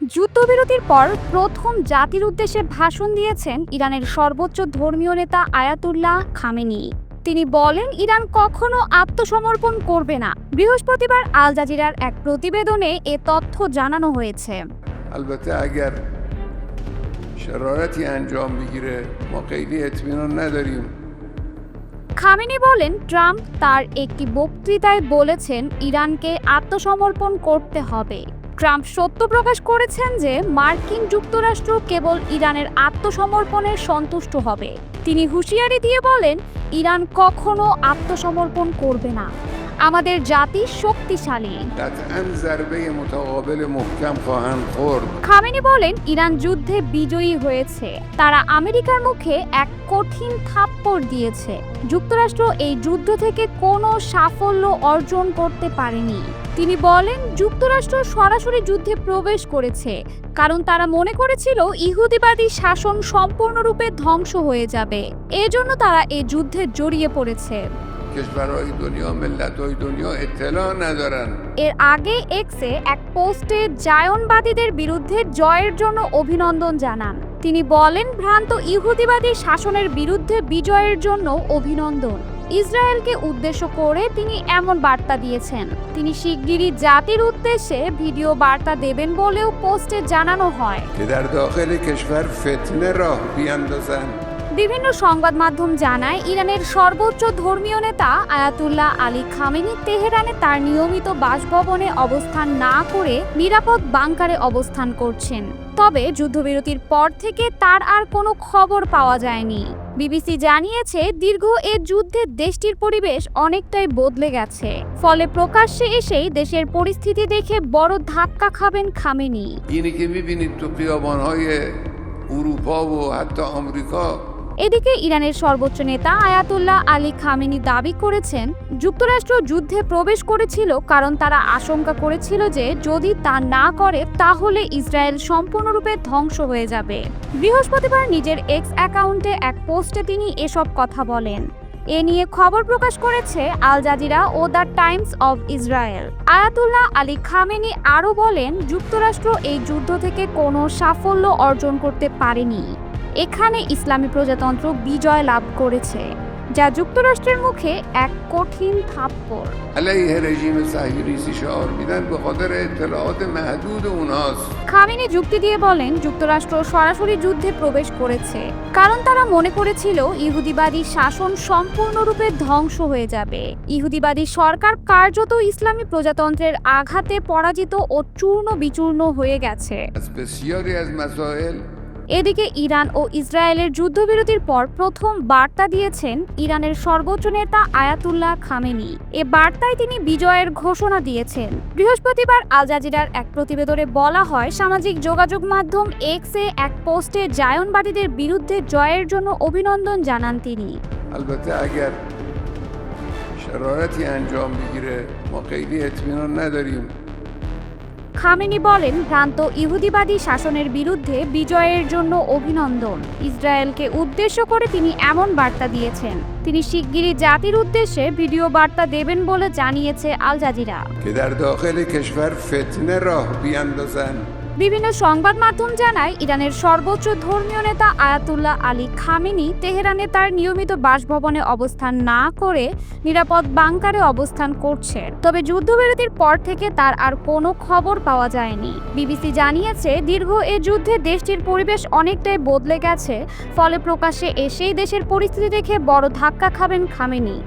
যুদ্ধবিরতির পর প্রথম জাতির উদ্দেশ্যে ভাষণ দিয়েছেন ইরানের সর্বোচ্চ ধর্মীয় নেতা আয়াতুল্লাহ খামেনি। তিনি বলেন, ইরান কখনো আত্মসমর্পণ করবে না। বৃহস্পতিবার আল জাজিরার এক প্রতিবেদনে এ তথ্য জানানো হয়েছে। البته اگر شرارتی انجام بگیره ما خیلی اطمینان نداریم। খামেনি বলেন, ট্রাম্প তার একটি বক্তৃতায় বলেছেন ইরানকে আত্মসমর্পণ করতে হবে। ট্রাম্প সত্য প্রকাশ করেছেন যে মার্কিন যুক্তরাষ্ট্র কেবল ইরানের আত্মসমর্পণে সন্তুষ্ট হবে। তিনি হুঁশিয়ারি দিয়ে বলেন, ইরান কখনো আত্মসমর্পণ করবে না। আমাদের জাতি শক্তিশালী। قطعاً ضربه متقابل محکم خواهند خورد। খামেনি বলেন, ইরান যুদ্ধে বিজয়ী হয়েছে। তারা আমেরিকার মুখে এক কঠিন থাপ্পড় দিয়েছে। যুক্তরাষ্ট্র এই যুদ্ধ থেকে কোনো সাফল্য অর্জন করতে পারেনি। তিনি বলেন, যুক্তরাষ্ট্র সরাসরি যুদ্ধে প্রবেশ করেছে কারণ তারা মনে করেছিল ইহুদিবাদী শাসন সম্পূর্ণরূপে ধ্বংস হয়ে যাবে। এজন্য তারা এই যুদ্ধে জড়িয়ে পড়েছে। کشورهای دنیا ملت‌های دنیا اطلاع ندارن। এর আগে এক্সে এক পোস্টে জায়নবাদীদের বিরুদ্ধে জয়ের জন্য অভিনন্দন জানান। তিনি বলেন, ভ্রান্ত ইহুদিবাদী শাসনের বিরুদ্ধে বিজয়ের জন্য অভিনন্দন। ইসরায়েলকে উদ্দেশ্য করে তিনি এমন বার্তা দিয়েছেন। তিনি শিগগিরই জাতির উদ্দেশ্যে ভিডিও বার্তা দেবেন বলেও পোস্টে জানানো হয়। که در داخل کشور فتنه راه بیندازن। বিভিন্ন সংবাদ মাধ্যম জানায়, ইরানের সর্বোচ্চ ধর্মীয় নেতা আয়াতুল্লাহ আলী খামেনি তেহরানে তার নিয়মিত বাসভবনে অবস্থান না করে নিরাপদ বাংকারে অবস্থান করছেন। তবে যুদ্ধবিরতির পর থেকে তার আর কোনো খবর পাওয়া যায়নি। বিবিসি জানিয়েছে, দীর্ঘ এ যুদ্ধে দেশটির পরিবেশ অনেকটাই বদলে গেছে। ফলে প্রকাশ্যে এসেই দেশের পরিস্থিতি দেখে বড় ধাক্কা খাবেন খামেনি। اینی که می‌بینید تو خیابان‌های اروپا و حتی آمریکا এদিকে ইরানের সর্বোচ্চ নেতা আয়াতুল্লাহ আলী খামেনি দাবি করেছেন, যুক্তরাষ্ট্র যুদ্ধে প্রবেশ করেছিল কারণ তারা আশঙ্কা করেছিল যে যদি তা না করে তাহলে ইসরায়েল সম্পূর্ণরূপে ধ্বংস হয়ে যাবে। বৃহস্পতিবার নিজের এক্স অ্যাকাউন্টে এক পোস্টে তিনি এসব কথা বলেন। এ নিয়ে খবর প্রকাশ করেছে আল জাজিরা ও the Times of Israel. Ayatollah Ali Khamenei আরও বলেন, যুক্তরাষ্ট্র এই যুদ্ধ থেকে কোনো সাফল্য অর্জন করতে পারেনি। এখানে ইসলামী প্রজাতন্ত্র বিজয় লাভ করেছে, যা যুক্তরাষ্ট্রের মুখে এক কঠিন থাপ্পড়। علیه رژیم صهیونیستی شعار میدن به خاطر اطلاعات محدود اونهاست। খামেনি যুক্তি দিয়ে বলেন, যুক্তরাষ্ট্র সরাসরি যুদ্ধে প্রবেশ করেছে কারণ তারা মনে করেছিল ইহুদিবাদী শাসন সম্পূর্ণরূপে ধ্বংস হয়ে যাবে। ইহুদিবাদী সরকার কার্যত ইসলামী প্রজাতন্ত্রের আঘাতে পরাজিত ও চূর্ণ বিচূর্ণ হয়ে গেছে। از بسیاری از مسائل এদিকে ইরান ও ইসরায়েলের যুদ্ধবিরতির পর প্রথম বার্তা দিয়েছেন ইরানের সর্বোচ্চ নেতা আয়াতুল্লাহ খামেনি। এ বার্তায় তিনি বিজয়ের ঘোষণা দিয়েছেন। বৃহস্পতিবার আল জাজিরার এক প্রতিবেদনে বলা হয়, সামাজিক যোগাযোগ মাধ্যম এক্সে এক পোস্টে জায়নবাদীদের বিরুদ্ধে জয়ের জন্য অভিনন্দন জানান তিনি। البته اگر شرارتی انجام بگیره ما خیلی اطمینان نداریم। খামেনি বলেন, ভ্রান্ত ইহুদিবাদী শাসনের বিরুদ্ধে বিজয়ের জন্য অভিনন্দন। ইসরায়েলকে উদ্দেশ্য করে তিনি এমন বার্তা দিয়েছেন। তিনি শিগগিরই জাতির উদ্দেশ্যে ভিডিও বার্তা দেবেন বলে জানিয়েছে আল জাজিরা। که در داخل کشور فتنه راه بیندازن। বিভিন্ন সংবাদ মাধ্যম জানায়, ইরানের সর্বোচ্চ ধর্মীয় নেতা আয়াতুল্লাহ আলী খামেনি তেহরানে তার নিয়মিত বাসভবনে অবস্থান না করে নিরাপদ বাংকারে অবস্থান করছেন। তবে যুদ্ধবিরতির পর থেকে তার আর কোনো খবর পাওয়া যায়নি। বিবিসি জানিয়েছে, দীর্ঘ এ যুদ্ধে দেশটির পরিবেশ অনেকটাই বদলে গেছে। ফলে প্রকাশ্যে এসেই দেশের পরিস্থিতি দেখে বড় ধাক্কা খাবেন খামেনি।